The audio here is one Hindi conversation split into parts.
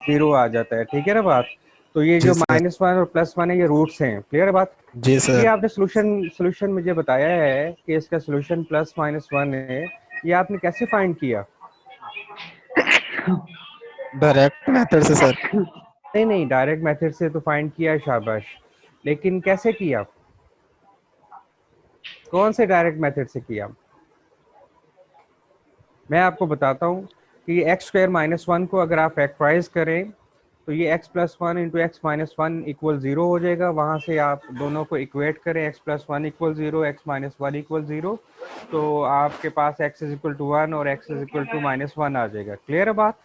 जीरो आ जाता है, ठीक है ना बात। तो ये जी जो सर। -1 और +1 है ये रूट्स हैं, क्लियर है बात। जी ये सर। आपने सोल्यूशन मुझे बताया है कि इसका सोल्यूशन +-1 है, ये आपने कैसे फाइंड किया? डायरेक्ट मेथड से सर। नहीं नहीं, डायरेक्ट मेथड से तो फाइंड किया है, शाबाश, लेकिन कैसे किया? कौन से डायरेक्ट मेथड से किया? मैं आपको बताता हूँ कि x² - 1 को अगर आप फैक्टराइज करें तो ये x+1 इंटू x-1 इक्वल 0 हो जाएगा। वहां से आप दोनों को इक्वेट करें, x+1 इक्वल 0, x-1 इक्वल 0, तो आपके पास x इज इक्वल टू 1 और x इज इक्वल टू -1 आ जाएगा। क्लियर है बात?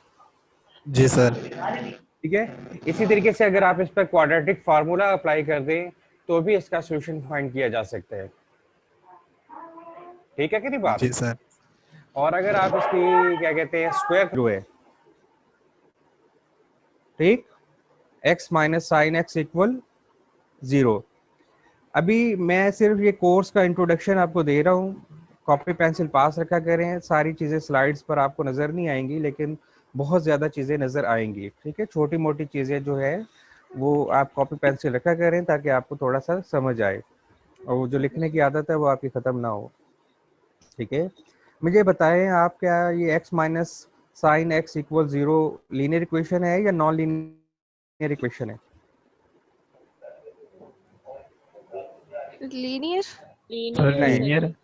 जी सर। ठीक है। इसी तरीके से अगर आप इस पर क्वाड्रेटिक फार्मूला अप्लाई कर दें तो भी इसका सोल्यूशन फाइंड किया जा सकता है। ठीक है कि नहीं बात? जी सर। और अगर आप इसकी क्या कहते हैं स्क्वायर जो है, ठीक, x minus sine x equal 0। अभी मैं सिर्फ ये कोर्स का इंट्रोडक्शन आपको दे रहा हूँ, कॉपी पेंसिल पास रखा करें, सारी चीज़ें स्लाइड्स पर आपको नज़र नहीं आएंगी लेकिन बहुत ज़्यादा चीज़ें नज़र आएंगी, ठीक है। छोटी मोटी चीज़ें जो है वो आप कॉपी पेंसिल रखा करें ताकि आपको थोड़ा सा समझ आए और वो जो लिखने की आदत है वो आपकी ख़त्म ना हो, ठीक है। मुझे बताएं आप, क्या ये x minus sine x equal 0 linear equation है या नॉन लीनियर इक्वेशन है? लीनियर। सर नहीं, लीनियर।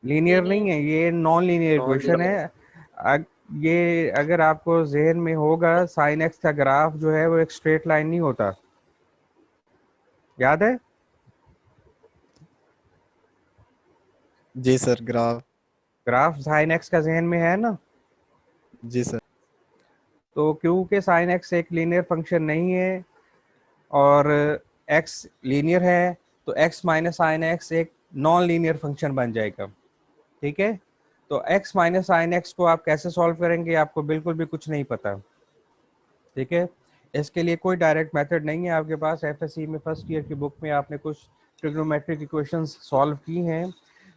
लीनियर नहीं है, ये नॉन लीनियर इक्वेशन है। ये अगर आपको जहन में होगा, साइन एक्स का ग्राफ जो है वो एक स्ट्रेट लाइन नहीं होता, याद है? जी sir. Graph. Graph sine x का जहन में है ना? जी सर। तो क्योंकि साइन एक्स एक लीनियर फंक्शन नहीं है और एक्स लीनियर है, तो एक्स माइनस साइन एक्स एक नॉन लीनियर फंक्शन बन जाएगा, ठीक है। तो x माइनस साइन एक्स को आप कैसे सॉल्व करेंगे, आपको बिल्कुल भी कुछ नहीं पता, ठीक है। इसके लिए कोई डायरेक्ट मेथड नहीं है आपके पास। एफएससी में फर्स्ट ईयर की बुक में आपने कुछ ट्रिग्नोमेट्रिक इक्वेशंस सॉल्व की हैं,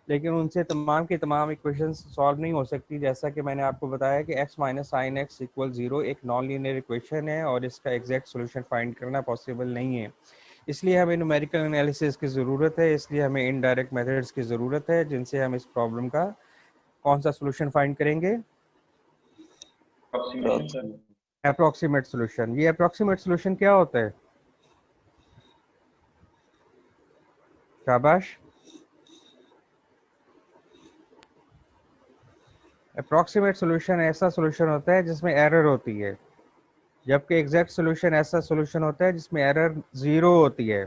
लेकिन उनसे तमाम की तमाम इक्वेशंस सॉल्व नहीं हो सकती। जैसा कि मैंने आपको बताया कि x minus sine x equal 0 एक नॉन लीनियर इक्वेशन है और इसका एग्जैक्ट सॉल्यूशन फाइंड करना पॉसिबल नहीं है। इसलिए हमें न्यूमेरिकल एनालिसिस की ज़रूरत है, इसलिए हमें इनडायरेक्ट मेथड्स की ज़रूरत है जिनसे हम इस प्रॉब्लम का कौन सा सॉल्यूशन फाइंड करेंगे? Approximate solution. ये अप्रोक्सीमेट सॉल्यूशन क्या होता है? शाबाश। अप्रोक्सीमेट सॉल्यूशन ऐसा सॉल्यूशन होता है जिसमें एरर होती है, जबकि एग्जैक्ट सॉल्यूशन ऐसा सॉल्यूशन होता है जिसमें एरर 0 होती है,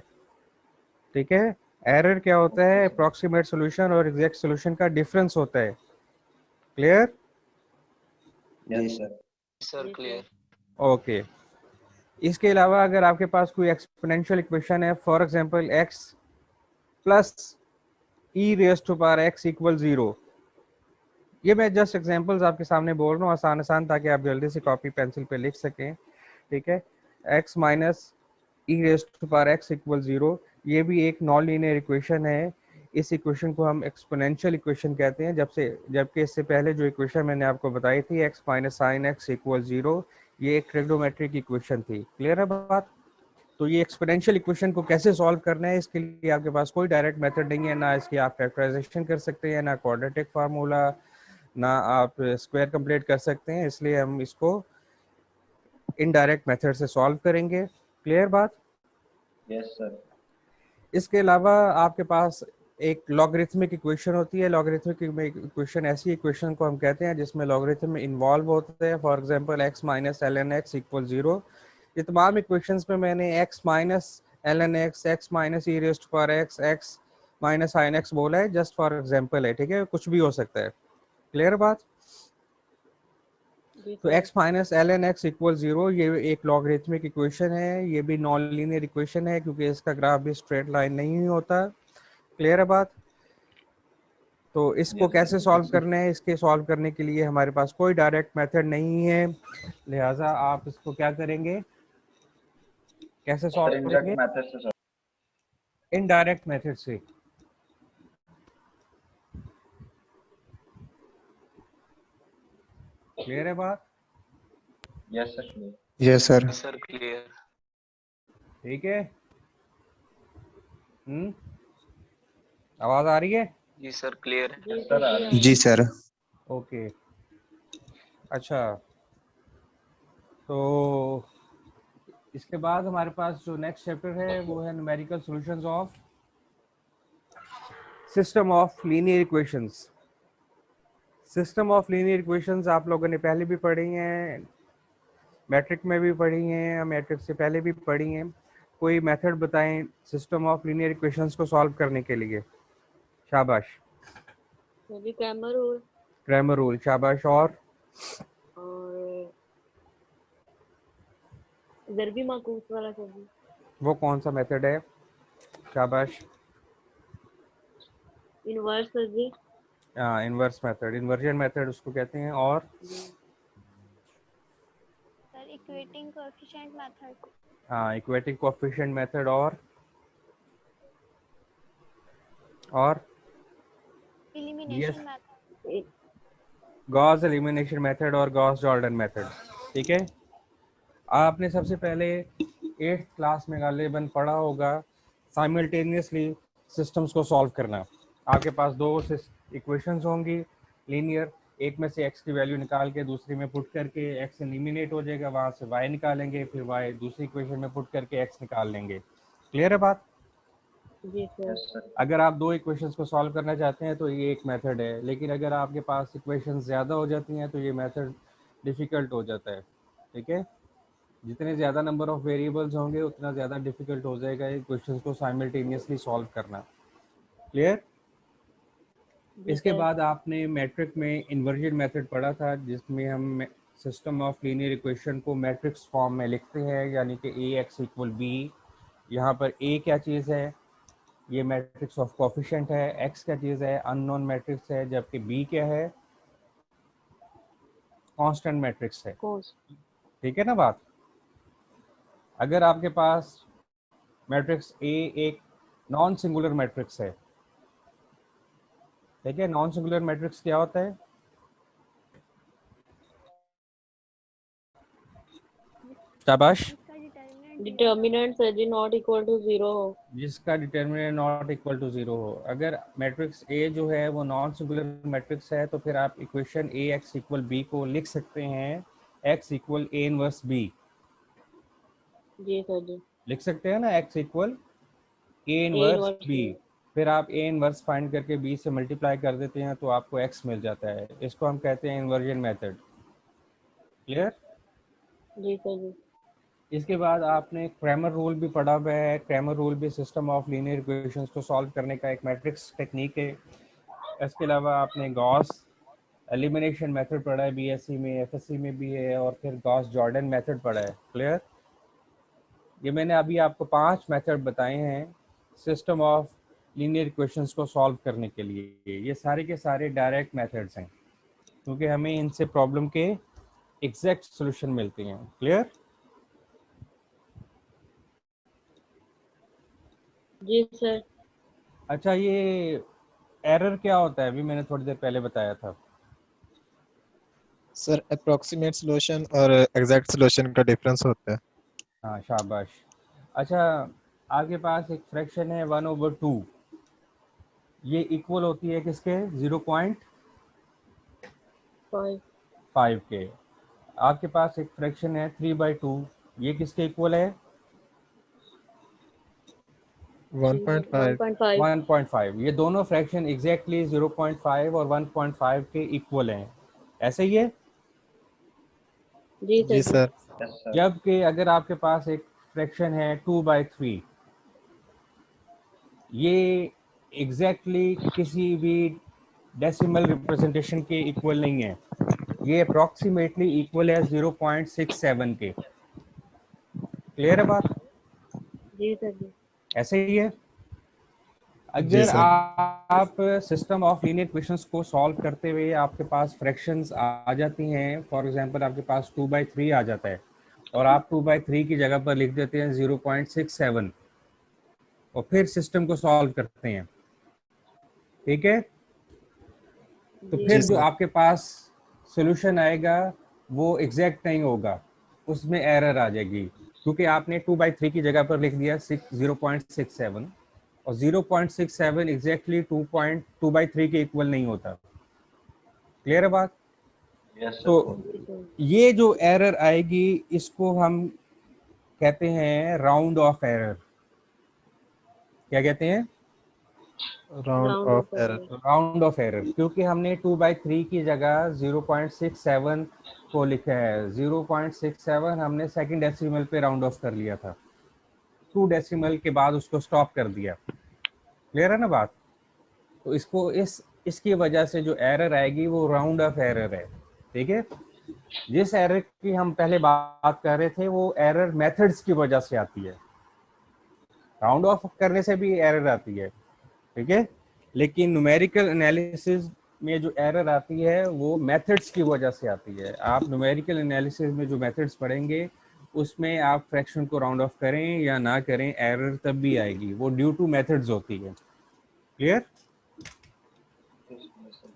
ठीक है। एरर क्या होता है? अप्रोक्सीमेट सॉल्यूशन और एग्जैक्ट सॉल्यूशन का डिफरेंस होता है। क्लियर? जी सर। Sir clear. ओके। इसके अलावा अगर आपके पास कोई एक्सपोनेंशियल इक्वेशन है, for example x plus e raise to power x equal 0, ये मैं जस्ट एग्जांपल्स आपके सामने बोल रहा हूँ आसान आसान, ताकि आप जल्दी से कॉपी पेंसिल पे लिख सकें, ठीक है। x minus e raise to power x equal 0, ये भी एक नॉन लीनियर इक्वेशन है। इस इक्वेशन को हम एक्सपोनेंशियल इक्वेशन कहते हैं, जबकि इससे पहले जो इक्वेशन मैंने आपको बताई थी x minus sine x equal 0, ये एक ट्रिग्नोमेट्रिक इक्वेशन थी। क्लियर है बात? तो ये एक्सपोनेंशियल इक्वेशन को कैसे सॉल्व करना है, इसके लिए आपके पास कोई डायरेक्ट मेथड नहीं है, ना इसकी आप फैक्टराइजेशन कर सकते हैं, ना क्वाड्रेटिक फार्मूला, ना आप स्क्वायर कंप्लीट कर सकते हैं, इसलिए हम इसको इनडायरेक्ट मेथड से सॉल्व करेंगे। क्लियर बात? Yes sir. इसके अलावा आपके पास एक लॉगरिथमिक इक्वेशन होती है। लॉगरिथमिक इक्वेशन ऐसी इक्वेशन को हम कहते हैं जिसमें लॉगरिथम इन्वॉल्व होते हैं। For example x minus l n x equal 0। ये तमाम इक्वेशंस में मैंने x minus l n x, x minus e raised to power x, x minus sine x बोला है, जस्ट फॉर एग्जांपल है, ठीक है, कुछ भी हो सकता है। क्लियर बात? तो x minus l n x equal 0 ये एक लॉगरिथमिक इक्वेशन है, ये भी नॉन लीनियर इक्वेशन है क्योंकि इसका ग्राफ भी स्ट्रेट लाइन नहीं होता। क्लियर है बात? तो इसको कैसे सॉल्व करना है, इसके सॉल्व करने के लिए हमारे पास कोई डायरेक्ट मेथड नहीं है, लिहाजा आप इसको क्या करेंगे, कैसे सर सॉल्व इनडायरेक्ट करेंगे? मेथड से सर। इनडायरेक्ट मेथड से। क्लियर है बात? Yes sir clear. Yes, sir. Sir clear. ठीक है। आवाज आ रही है? जी सर क्लियर है। Yes, sir. जी सर। ओके। अच्छा, तो इसके बाद हमारे पास जो नेक्स्ट चैप्टर है वो है numerical solutions of system of linear equations. System of linear equations आप लोगों ने पहले भी पढ़ी हैं, मैट्रिक में भी पढ़ी हैं, मैट्रिक से पहले भी पढ़ी हैं। कोई मेथड बताएं सिस्टम ऑफ लीनियर इक्वेशंस को सॉल्व करने के लिए। शाबाश। सर जी क्रैमर रूल क्रैमर रूल, शाबाश। और ज़रबी माकूस वाला सर जी। वो कौन सा मेथड है? शाबाश। इनवर्स सर जी। इन्वर्स मेथड, इन्वर्जन मेथड उसको कहते हैं। और sir equating coefficient method. Equating coefficient method. और elimination method. Gauss elimination method और गॉस जॉर्डन मेथड। ठीक है। आपने सबसे पहले 8th क्लास में गालिबन पढ़ा होगा साइमल्टेनियसली सिस्टम्स को सॉल्व करना। आपके पास दो इक्वेशंस होंगी लीनियर, एक में से x की वैल्यू निकाल के दूसरी में पुट करके x एलिमिनेट हो जाएगा, वहां से y निकालेंगे, फिर y दूसरी इक्वेशन में पुट करके x निकाल लेंगे। क्लियर है बात? जी सर। Yes, sir. अगर आप दो इक्वेशंस को सॉल्व करना चाहते हैं तो ये एक मेथड है, लेकिन अगर आपके पास इक्वेशंस ज़्यादा हो जाती हैं तो ये मेथड डिफ़िकल्ट हो जाता है। ठीक है। जितने ज़्यादा नंबर ऑफ वेरिएबल्स होंगे उतना ज़्यादा डिफ़िकल्ट हो जाएगा इक्वेशंस को साइमल्टेनियसली सॉल्व करना। क्लियर? जी इसके सर। बाद आपने मैट्रिक में इन्वर्जन मेथड पढ़ा था, जिसमें हम सिस्टम ऑफ लीनियर इक्वेशन को मैट्रिक्स फॉर्म में लिखते हैं, यानी कि AX = B। यहाँ पर A क्या चीज़ है? ये मैट्रिक्स ऑफ कोफिशिएंट है। x क्या चीज़ है? अननोन मैट्रिक्स है। जबकि b क्या है? कांस्टेंट मैट्रिक्स है। कोस। ठीक है ना बात? अगर आपके पास मैट्रिक्स A एक नॉन सिंगुलर मैट्रिक्स है, ठीक है, नॉन सिंगुलर मैट्रिक्स क्या होता है? शाबाश। इसका डिटरमिनेंट डिटर्मिनेंट सर जी नॉट इक्वल टू 0 हो। जिसका डिटर्मिनेंट नॉट इक्वल टू 0 हो। अगर मैट्रिक्स A जो है वो नॉन सिंगुलर मैट्रिक्स है तो फिर आप इक्वेशन AX = B को लिख सकते हैं x = A इनवर्स B। जी सर जी। लिख सकते हैं ना, x = A A inverse inverse B। B. फिर आप A इनवर्स फाइंड करके B से मल्टीप्लाई कर देते हैं तो आपको x मिल जाता है। इसको हम कहते हैं इन्वर्जन मेथड। क्लियर? जी सर जी। इसके बाद आपने क्रैमर रूल भी पढ़ा हुआ है। क्रैमर रूल भी सिस्टम ऑफ लीनियर इक्वेशंस को सॉल्व करने का एक मैट्रिक्स टेक्निक है। इसके अलावा आपने गॉस एलिमिनेशन मेथड पढ़ा है, BSc में, FSc में भी है, और फिर गॉस जॉर्डन मेथड पढ़ा है। क्लियर? ये मैंने अभी आपको 5 मेथड बताए हैं सिस्टम ऑफ लीनियर इक्वेशंस को सॉल्व करने के लिए। ये सारे के सारे डायरेक्ट मेथड्स हैं, क्योंकि हमें इनसे प्रॉब्लम के एग्जैक्ट सॉल्यूशन मिलते हैं। क्लियर? जी सर। अच्छा, ये एरर क्या होता है? अभी मैंने थोड़ी देर पहले बताया था। सर अप्रोक्सीमेट सॉल्यूशन और एग्जैक्ट सॉल्यूशन का डिफरेंस होता है। हाँ, शाबाश। अच्छा, आपके पास एक फ्रैक्शन है 1/2, ये इक्वल होती है किसके? 0.5 5। के। आपके पास एक फ्रैक्शन है 3/2, ये किसके इक्वल है? 1.5। 1.5। 1.5। ये दोनों फ्रैक्शन एग्जैक्टली 0.5 और 1.5 के इक्वल हैं। ऐसे ही है। जी सर जी जी। सर। Yes, sir. जबकि अगर आपके पास एक फ्रैक्शन है 2/3, ये एग्जैक्टली किसी भी डेसिमल रिप्रेजेंटेशन के इक्वल नहीं है। ये अप्रॉक्सीमेटली इक्वल है 0.67 के। क्लियर है बात? जी सर जी। ऐसे ही है। जी अगर सर। आप सिस्टम ऑफ लीनियर इक्वेशंस को सॉल्व करते हुए आपके पास फ्रैक्शंस आ जाती हैं, फॉर एग्जांपल आपके पास 2/3 आ जाता है और आप 2/3 की जगह पर लिख देते हैं 0.67 और फिर सिस्टम को सॉल्व करते हैं, ठीक है, तो जी फिर जी जो सर। आपके पास सॉल्यूशन आएगा वो एग्जैक्ट नहीं होगा। उसमें एरर आ जाएगी, क्योंकि आपने 2/3 की जगह पर लिख दिया 0.67, और 0.67 एग्जैक्टली 2.2/3 के इक्वल नहीं होता। क्लियर है बात? Yes, sir. तो ये जो एरर आएगी इसको हम कहते हैं राउंड ऑफ एरर। क्या कहते हैं? Round Round of of error. error. Round of error, क्योंकि हमने 2/3 की जगह 0.67 को लिखा है। 0.67 हमने सेकंड डेसिमल पे राउंड ऑफ कर लिया था, 2 डेसिमल के बाद उसको स्टॉप कर दिया। क्लियर है ना बात? तो इसको इसकी वजह से जो एरर आएगी वो राउंड ऑफ एरर है। ठीक है, जिस एरर की हम पहले बात कर रहे थे वो एरर मेथड्स की वजह से आती है, राउंड ऑफ करने से भी एरर आती है। ठीक है, लेकिन न्यूमेरिकल एनालिसिस में जो एरर आती है वो मेथड्स की वजह से आती है। आप न्यूमेरिकल एनालिसिस में जो मेथड्स पढ़ेंगे उसमें आप फ्रैक्शन को राउंड ऑफ करें या ना करें, एरर तब भी आएगी, वो ड्यू टू मेथड्स होती है। क्लियर?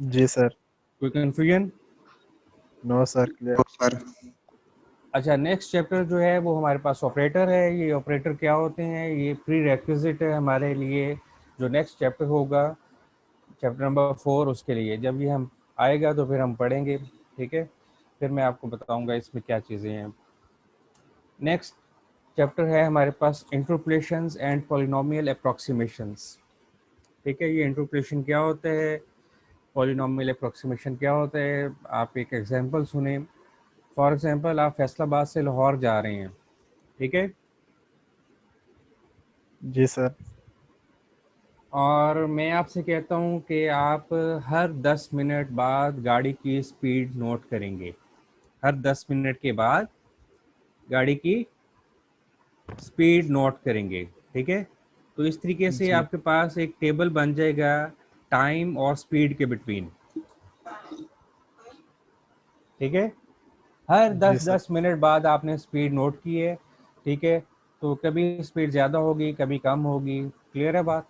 जी सर। कोई कंफ्यूजन? No sir, clear. अच्छा, नेक्स्ट चैप्टर जो है वो हमारे पास ऑपरेटर है। ये ऑपरेटर क्या होते हैं, ये प्री रेक्विजिट है हमारे लिए। जो नेक्स्ट चैप्टर होगा, चैप्टर नंबर 4, उसके लिए जब ये हम आएगा तो फिर हम पढ़ेंगे। ठीक है, फिर मैं आपको बताऊंगा इसमें क्या चीज़ें हैं। नेक्स्ट चैप्टर है हमारे पास इंटरपोलेशंस एंड पॉलिनोमियल अप्रॉक्सीमेशंस। ठीक है, ये इंटरपोलेशन क्या होता है, पॉलिनोमियल अप्रॉक्सीमेशन क्या होता है, आप एक एग्जांपल सुने। फॉर एग्जांपल, आप फैसलाबाद से लाहौर जा रहे हैं। ठीक है, जी सर। और मैं आपसे कहता हूं कि आप हर 10 मिनट बाद गाड़ी की स्पीड नोट करेंगे। हर 10 मिनट के बाद गाड़ी की स्पीड नोट करेंगे। ठीक है, तो इस तरीके से जी। आपके पास एक टेबल बन जाएगा टाइम और स्पीड के बिटवीन। ठीक है, हर जी सर। 10-10 मिनट बाद आपने स्पीड नोट की है। ठीक है, तो कभी स्पीड ज़्यादा होगी, कभी कम होगी। क्लियर है बात?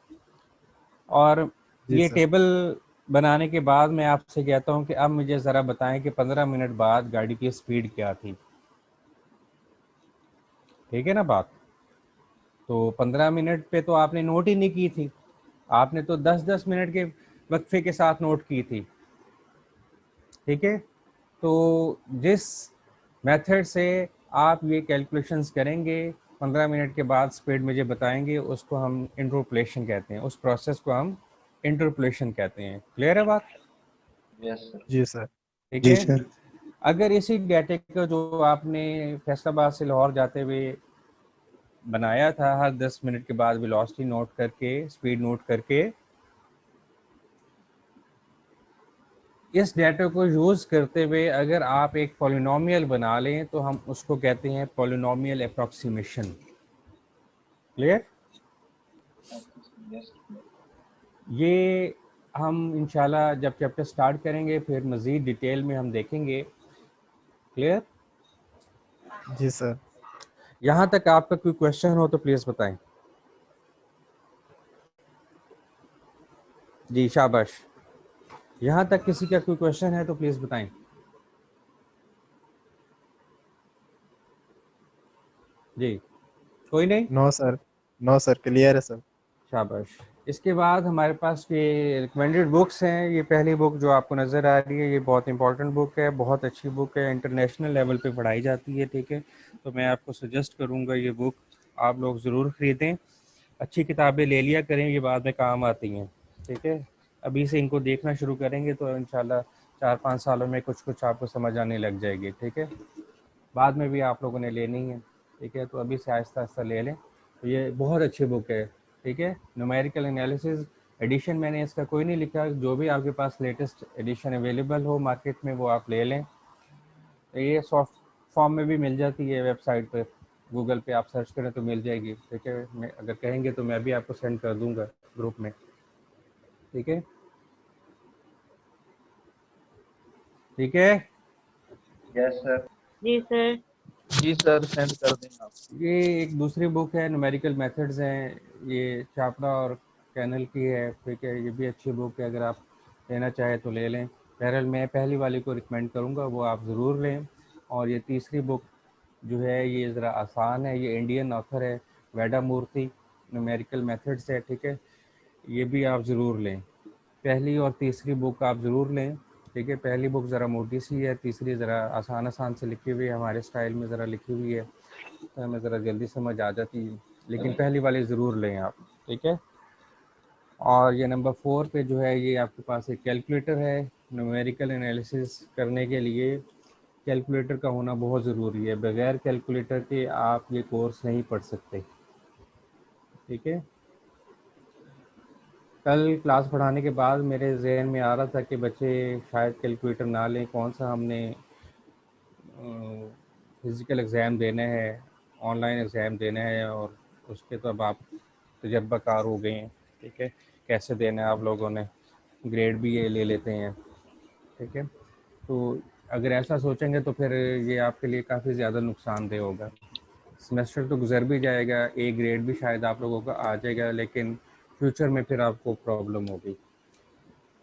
और जी ये सर। टेबल बनाने के बाद मैं आपसे कहता हूँ कि अब मुझे ज़रा बताएं कि 15 मिनट बाद गाड़ी की स्पीड क्या थी। ठीक है ना बात? तो 15 मिनट पे तो आपने नोट ही नहीं की थी, आपने तो 10-10 मिनट के वक्फे के साथ नोट की थी। ठीक है, तो जिस मेथड से आप ये कैलकुलेशंस करेंगे 15 मिनट के बाद स्पीड मुझे बताएंगे, उसको हम इंटरपोलेशन कहते हैं। उस प्रोसेस को हम इंटरपोलेशन कहते हैं। क्लियर है बात? Yes, sir. जी सर। ठीक है, अगर इसी डाटे का जो आपने फैसलाबाद से लाहौर जाते हुए बनाया था, हर 10 मिनट के बाद वेलोसिटी नोट करके, स्पीड नोट करके, इस डाटा को यूज़ करते हुए अगर आप एक पॉलिनोमियल बना लें तो हम उसको कहते हैं पॉलिनोमियल अप्रॉक्सीमेशन। क्लियर? Yes. ये हम इंशाल्लाह जब चैप्टर स्टार्ट करेंगे फिर मज़ीद डिटेल में हम देखेंगे। क्लियर? जी सर। यहाँ तक आपका कोई क्वेश्चन हो तो प्लीज़ बताएं। जी शाबाश, यहाँ तक किसी का कोई क्वेश्चन है तो प्लीज़ बताएं। जी, कोई नहीं? No sir, no sir, clear है सर। शाबाश। इसके बाद हमारे पास ये रिकमेंडेड बुक्स हैं। ये पहली बुक जो आपको नज़र आ रही है ये बहुत इंपॉर्टेंट बुक है, बहुत अच्छी बुक है, इंटरनेशनल लेवल पे पढ़ाई जाती है। ठीक है, तो मैं आपको सजेस्ट करूँगा ये बुक आप लोग ज़रूर ख़रीदें। अच्छी किताबें ले लिया करें, ये बाद में काम आती हैं। ठीक है, अभी से इनको देखना शुरू करेंगे तो इंशाल्लाह 4-5 सालों में कुछ कुछ आपको समझ आने लग जाएगी। ठीक है, बाद में भी आप लोगों ने लेनी है। ठीक है, तो अभी से आहिस्ता आहिस्ता ले लें। तो ये बहुत अच्छी बुक है। ठीक है, न्यूमेरिकल एनालिसिस एडिशन मैंने इसका कोई नहीं लिखा, जो भी आपके पास लेटेस्ट एडिशन अवेलेबल हो मार्केट में वो आप ले लें। तो ये सॉफ्ट फॉर्म में भी मिल जाती है वेबसाइट पर, गूगल पे आप सर्च करें तो मिल जाएगी। ठीक है, मैं अगर कहेंगे तो मैं भी आपको सेंड कर दूंगा ग्रुप में। ठीक है, ठीक है। Yes, sir. जी सर। जी सर, सेंड कर देंगे आप। ये एक दूसरी बुक है, न्यूमेरिकल मेथड्स हैं, ये चापड़ा और कैनल की है। ठीक है, ये भी अच्छी बुक है, अगर आप लेना चाहें तो ले लें। बहरहाल मैं पहली वाली को रिकमेंड करूँगा, वो आप ज़रूर लें। और ये तीसरी बुक जो है ये ज़रा आसान है, ये इंडियन ऑथर है, वेदा मूर्ति, न्यूमेरिकल मेथड्स है, ठीक है। ये भी आप ज़रूर लें, पहली और तीसरी बुक आप ज़रूर लें, ठीक है। पहली बुक ज़रा मोटी सी है, तीसरी ज़रा आसान आसान से लिखी हुई है, हमारे स्टाइल में ज़रा लिखी हुई है, तो हमें ज़रा जल्दी समझ आ जाती है, लेकिन पहली वाली ज़रूर लें आप, ठीक है। और ये नंबर 4 पे जो है ये आपके पास एक कैलकुलेटर है, न्यूमेरिकल एनालिसिस करने के लिए कैलकुलेटर का होना बहुत ज़रूरी है, बगैर कैलकुलेटर के आप ये कोर्स नहीं पढ़ सकते, ठीक है। कल क्लास पढ़ाने के बाद मेरे जहन में आ रहा था कि बच्चे शायद कैलकुलेटर ना लें, कौन सा हमने फिज़िकल एग्ज़ाम देने हैं, ऑनलाइन एग्ज़ाम देने हैं, और उसके तो अब आप तजर्बाकार हो गए हैं, ठीक है, कैसे देना है आप लोगों ने, ग्रेड भी ये ले लेते हैं, ठीक है। तो अगर ऐसा सोचेंगे तो फिर ये आपके लिए काफ़ी ज़्यादा नुकसानदेह होगा। सेमेस्टर तो गुजर भी जाएगा, ए ग्रेड भी शायद आप लोगों का आ जाएगा, लेकिन फ्यूचर में फिर आपको प्रॉब्लम होगी।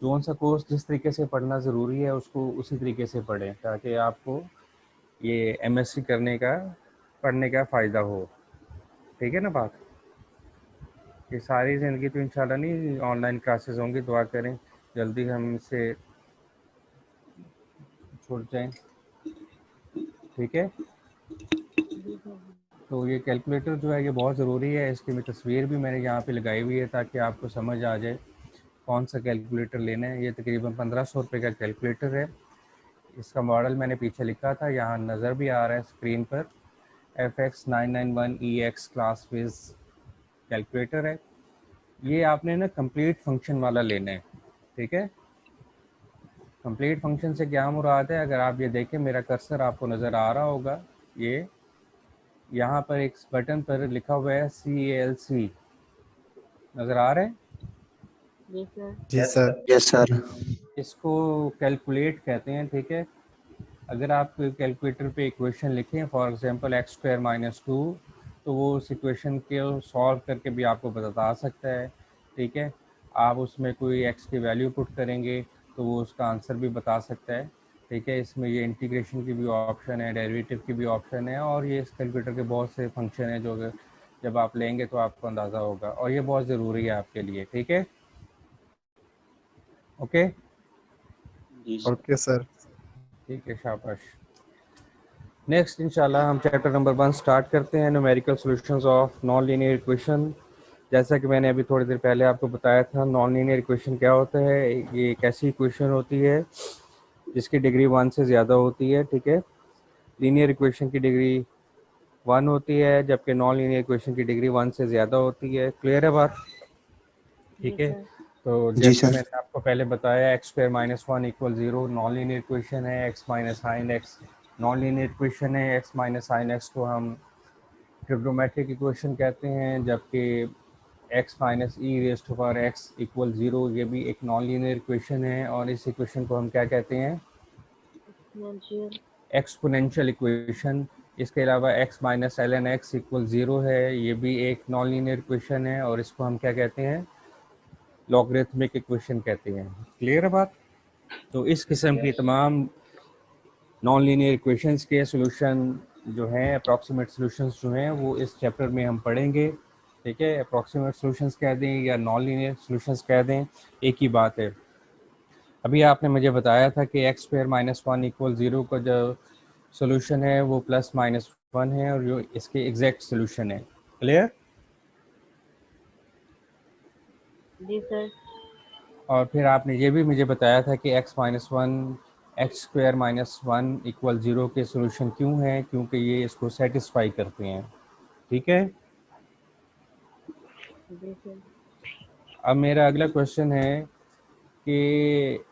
कौन सा कोर्स जिस तरीके से पढ़ना ज़रूरी है उसको उसी तरीके से पढ़ें, ताकि आपको ये एमएससी करने का, पढ़ने का फ़ायदा हो, ठीक है ना बात। ये सारी ज़िंदगी तो इंशाल्लाह नहीं ऑनलाइन क्लासेस होंगी, दुआ करें जल्दी हम इससे छूट जाएं, ठीक है। जी सर। तो ये कैलकुलेटर जो है ये बहुत ज़रूरी है, इसकी मैं तस्वीर भी मैंने यहाँ पे लगाई हुई है ताकि आपको समझ आ जाए कौन सा कैलकुलेटर लेना है। ये तकरीबन 1500 रुपये का कैलकुलेटर है, इसका मॉडल मैंने पीछे लिखा था, यहाँ नज़र भी आ रहा है स्क्रीन पर, FX991EX क्लास विज कैलकुलेटर है। ये आपने ना कंप्लीट फंक्शन वाला लेना है, ठीक है। कंप्लीट फंक्शन से क्या मुराद है, अगर आप ये देखें मेरा कर्सर आपको नज़र आ रहा होगा, ये यहाँ पर एक बटन पर लिखा हुआ है CALC, नज़र आ रहा है। जी सर। जी Yes, sir. sir. Yes sir. इसको कैलकुलेट कहते हैं, ठीक है। अगर आप कैलकुलेटर पे इक्वेशन लिखें, फॉर एग्जांपल x² - 2, तो वो उस इक्वेशन को सॉल्व करके भी आपको बता सकता है, ठीक है। आप उसमें कोई x की वैल्यू पुट करेंगे तो वो उसका आंसर भी बता सकता है, ठीक है। इसमें ये इंटीग्रेशन की भी ऑप्शन है, डेरिवेटिव की भी ऑप्शन है, और ये इस कैलकुलेटर के बहुत से फंक्शन हैं जो जब आप लेंगे तो आपको अंदाज़ा होगा, और ये बहुत ज़रूरी है आपके लिए, ठीक है। Okay, okay sir. ठीक है, शाबाश। नेक्स्ट इंशाल्लाह हम चैप्टर नंबर 1 स्टार्ट करते हैं, numerical solutions of non linear equation. जैसा कि मैंने अभी थोड़ी देर पहले आपको बताया था, नॉन लीनियर इक्वेशन क्या होता है। ये एक ऐसी इक्वेशन होती है जिसकी डिग्री 1 से ज़्यादा होती है, ठीक है। लीनियर इक्वेशन की डिग्री 1 होती है, जबकि नॉन लीनियर इक्वेशन की डिग्री 1 से ज़्यादा होती है। क्लियर है बात, जी ठीक है। सर। तो जैसे मैंने आपको पहले बताया, x² - 1 = 0 नॉन लीनियर इक्वेशन है, x - sin x non linear equation है, x - sin x को हम ट्रिग्नोमेट्रिक इक्वेशन कहते हैं, जबकि x - e⁻x = 0 ये भी एक नॉन लीनियर इक्वेशन है, और इस इक्वेशन को हम क्या कहते हैं, एक्सपोनेंशियल। Exponential equation. इसके अलावा x - ln x = 0 है, ये भी एक नॉन लीनियर इक्वेशन है, और इसको हम क्या कहते हैं, लॉगरिथमिक इक्वेशन कहते हैं। क्लियर है बात। तो इस किस्म की Yes. तमाम नॉन लीनियर इक्वेशंस के सॉल्यूशन जो हैं, अप्रॉक्सीमेट सॉल्यूशंस जो हैं, वो इस चैप्टर में हम पढ़ेंगे, ठीक है। अप्रॉक्सीमेट सॉल्यूशंस कह दें या नॉन लीनियर सॉल्यूशंस कह दें, एक ही बात है। अभी आपने मुझे बताया था कि x² - 1 = 0 का जो सॉल्यूशन है वो +-1 है, और जो इसके एग्जैक्ट सॉल्यूशन है। क्लियर। जी सर। और फिर आपने ये भी मुझे बताया था कि x - 1 x² - 1 = 0 के सॉल्यूशन क्यों हैं, क्योंकि ये इसको सेटिस्फाई करते हैं, ठीक है। जी सर। अब मेरा अगला क्वेश्चन है कि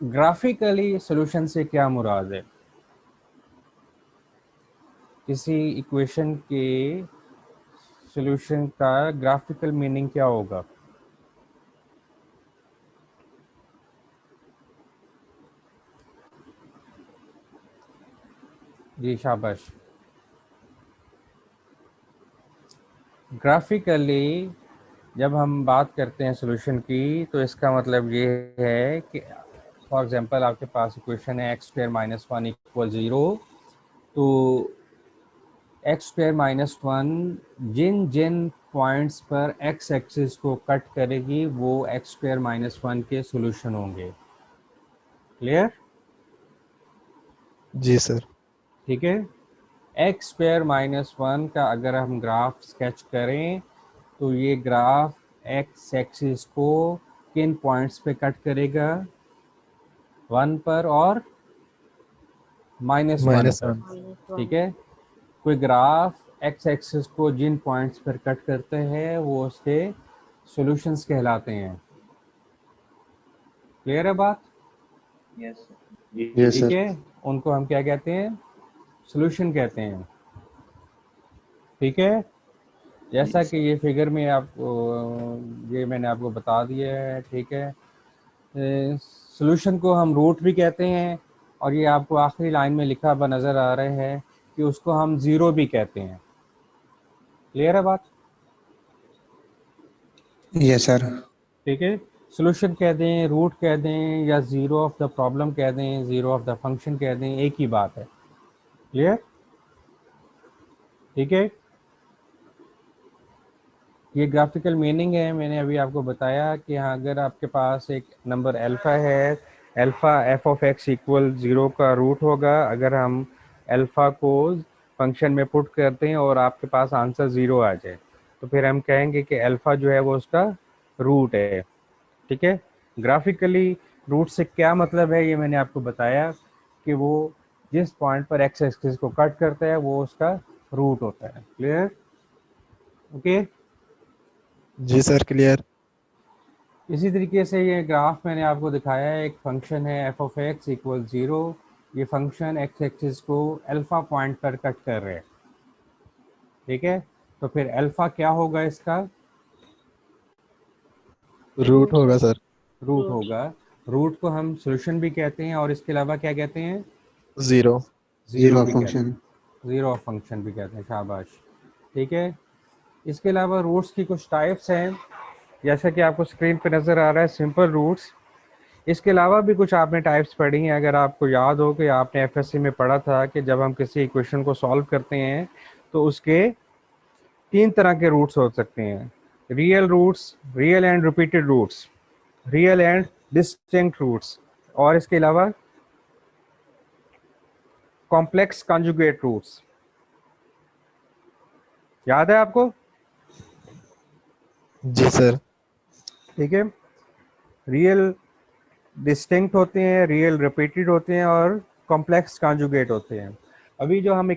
ग्राफिकली सॉल्यूशन से क्या मुराद है, किसी इक्वेशन के सॉल्यूशन का ग्राफिकल मीनिंग क्या होगा। जी शाबाश। ग्राफिकली जब हम बात करते हैं सॉल्यूशन की, तो इसका मतलब ये है कि फॉर एग्जांपल आपके पास इक्वेशन है x² - 1 = 0, तो एक्स स्क्वायर माइनस वन जिन जिन पॉइंट्स पर एक्स एक्सिस को कट करेगी वो एक्स स्क्वायर माइनस वन के सॉल्यूशन होंगे। क्लियर? जी सर। ठीक है, एक्स स्क्वायर माइनस वन का अगर हम ग्राफ स्केच करें तो ये ग्राफ एक्स एक्सिस को किन पॉइंट्स पे कट करेगा? वन पर और माइनस वन माइनस पर। वन। -1 ठीक है, कोई ग्राफ एक्स एक्सिस को जिन पॉइंट्स पर कट करते हैं वो उसके सॉल्यूशंस कहलाते हैं। क्लियर है बात? Yes, sir. यस ठीक सर। है, उनको हम क्या कहते हैं? सॉल्यूशन कहते हैं। ठीक है, जैसा कि ये फिगर में आपको ये मैंने आपको बता दिया है। ठीक है, सॉल्यूशन को हम रूट भी कहते हैं और ये आपको आखिरी लाइन में लिखा हुआ नज़र आ रहा है कि उसको हम ज़ीरो भी कहते हैं। क्लियर है बात? Yes sir. ठीक है, सॉल्यूशन कह दें, रूट कह दें, या ज़ीरो ऑफ द प्रॉब्लम कह दें, ज़ीरो ऑफ द फंक्शन कह दें, एक ही बात है। क्लियर? ठीक है, ये ग्राफिकल मीनिंग है। मैंने अभी आपको बताया कि हाँ, अगर आपके पास एक नंबर अल्फ़ा है, alpha F of x equal zero का रूट होगा। अगर हम अल्फ़ा को फंक्शन में पुट करते हैं और आपके पास आंसर ज़ीरो आ जाए तो फिर हम कहेंगे कि अल्फ़ा जो है वो उसका रूट है। ठीक है, ग्राफिकली रूट से क्या मतलब है ये मैंने आपको बताया कि वो जिस पॉइंट पर एक्स एक्सिस को कट करता है वो उसका रूट होता है। क्लियर? ओके। जी सर, क्लियर। इसी तरीके से ये ग्राफ मैंने आपको दिखाया है, एक फंक्शन है F of x equal zero. ये फंक्शन एक्स एक्सिस को अल्फ़ा पॉइंट पर कट कर रहे हैं। ठीक है, तो फिर अल्फ़ा क्या होगा? इसका रूट होगा सर। रूट होगा। रूट को हम सॉल्यूशन भी कहते हैं और इसके अलावा क्या कहते हैं? जीरो। ज़ीरो जीरो भी कहते फंक्शन। हैं, ज़ीरो ऑफ फंक्शन भी कहते हैं। शाबाश। ठीक है, इसके अलावा रूट्स की कुछ टाइप्स हैं, जैसा कि आपको स्क्रीन पे नज़र आ रहा है, सिंपल रूट्स। इसके अलावा भी कुछ आपने टाइप्स पढ़ी हैं। अगर आपको याद हो कि आपने एफएससी में पढ़ा था कि जब हम किसी इक्वेशन को सॉल्व करते हैं तो उसके तीन तरह के रूट्स हो सकते हैं: real roots, real and repeated roots, real and distinct roots, और इसके अलावा कॉम्प्लेक्स कॉन्जुगेट रूट्स। याद है आपको? जी सर। ठीक है, रियल डिस्टिंक्ट होते हैं, रियल रिपीटेड होते हैं और कॉम्प्लेक्स कॉन्जुगेट होते हैं। अभी जो हम